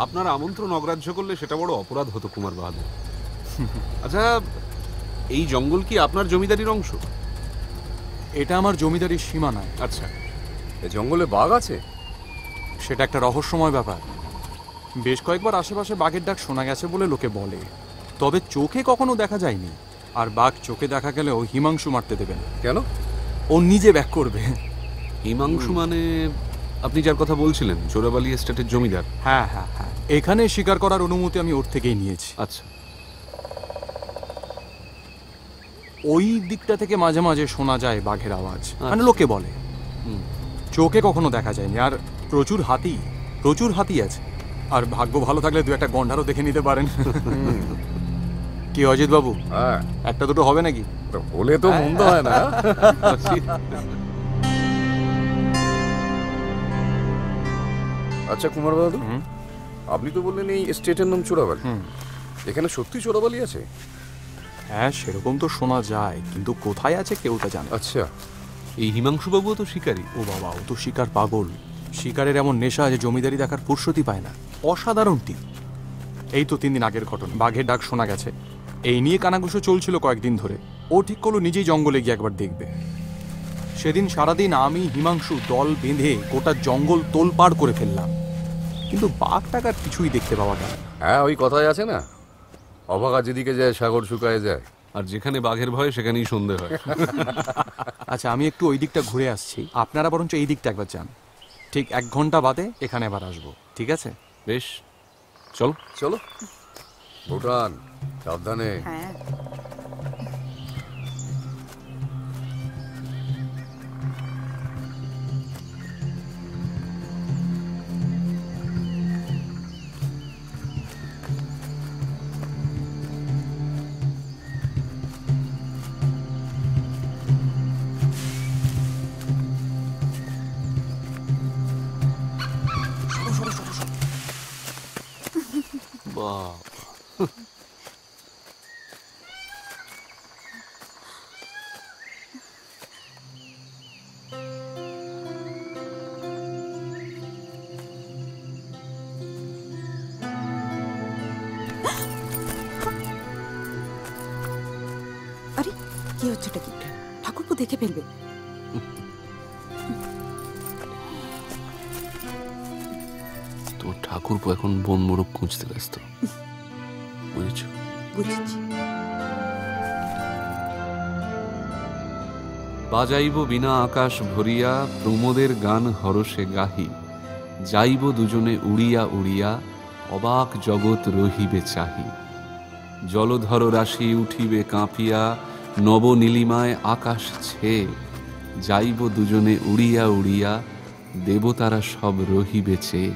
আপনার আমন্ত্রণ অগ্রাহ্য করলে সেটা বড় অপরাধ হতো কুমার বাহাদুর। আচ্ছা, এই জঙ্গল কি আপনার জমিদারির অংশ? এটা আমার জমিদারির সীমা নয়। আচ্ছা, এই জঙ্গলে বাঘ আছে? সেটা একটা রহস্যময় ব্যাপার। বেশ কয়েকবার আশেপাশে বাঘের ডাক শোনা গেছে বলে লোকে বলে, তবে চোখে কখনো দেখা যায়নি। আর বাঘ চোখে দেখা গেলেও হিমাংশু মারতে দেবেন। কেন? ও নিজে ব্যাক করবে। হিমাংশু মানে আপনি যার কথা বলছিলেন, চোরাবালি এস্টেটের জমিদার? হ্যাঁ হ্যাঁ হ্যাঁ, এখানে শিকার করার অনুমতি আমি ওর থেকেই নিয়েছি। আচ্ছা, ওই দিকটা থেকে মাঝে মাঝে শোনা যায় বাঘের আওয়াজ, মানে লোকে বলে। চোখে কখনো দেখা যায়নি। আর প্রচুর হাতি আছে। আর ভাগ্য ভালো থাকলে দু একটা গন্ডারও দেখে নিতে পারেন। কি অজিত বাবু, হ্যাঁ, একটা দুটো হবে নাকি? বলে তো মন্দ হয় না। আচ্ছা কুমার বাহাদুর, আপনি তো বললেন এই স্টেটের নাম চোরাবালি। এখানে সত্যি চোরাবালি আছে? হ্যাঁ, সেরকম তো শোনা যায়, কিন্তু কোথায় আছে কেউ তা জানে। আচ্ছা, এই হিমাংশু বাবুও তো শিকারী? ও বাবা, ও তো শিকার পাগল। শিকারের এমন নেশা যে জমিদারি দেখার ফুরসতি পায় না। অসাধারণ টিপ। এই তো 3 দিন আগের ঘটনা, বাঘের ডাক শোনা গেছে। এই নিয়ে কানাঘুষো চলছিল কয়েকদিন ধরে। ও ঠিক করলো নিজেই জঙ্গলে গিয়ে একবার দেখবে। সেদিন সারাদিন আমি হিমাংশু দল বেঁধে গোটা জঙ্গল তোলপাড় করে ফেললাম, কিন্তু বাঘ টাকার কিছুই দেখতে পাওয়া গেল না। হ্যাঁ, ওই কথাই আছে না, অভাগা যেদিকে যায় সাগর শুকায় যায়। আর যেখানে বাঘের ভয় সেখানেই সন্ধে হয়। আচ্ছা, আমি একটু ওই দিকটা ঘুরে আসছি, আপনারা বরঞ্চ এই দিকটা একবার যান। ঠিক 1 ঘন্টা বাদে এখানে আবার আসবো, ঠিক আছে? বেশ, চলো চলো। ভুটান, সাবধানে। হ্যাঁ, বাহ, আরে কি হচ্ছেটা কি? ঠাকুরপো দেখে ফেলবে। তোর ঠাকুরপো এখন বন মোরগ খুঁজতে ব্যস্ত, বুঝেছ? বুঝেছি। বাজাইব বিনা আকাশ ভরিয়া, প্রমোদের গান হরষে গাহি। যাইব দুজনে উড়িয়া উড়িয়া, অবাক জগৎ রহিবে চাহি। জলধর রাশি উঠিবে কাঁপিয়া, নব নীলিমায় আকাশ ছেয়ে। যাইব দুজনে উড়িয়া উড়িয়া, দেবতারা সব রহিবে চেয়ে।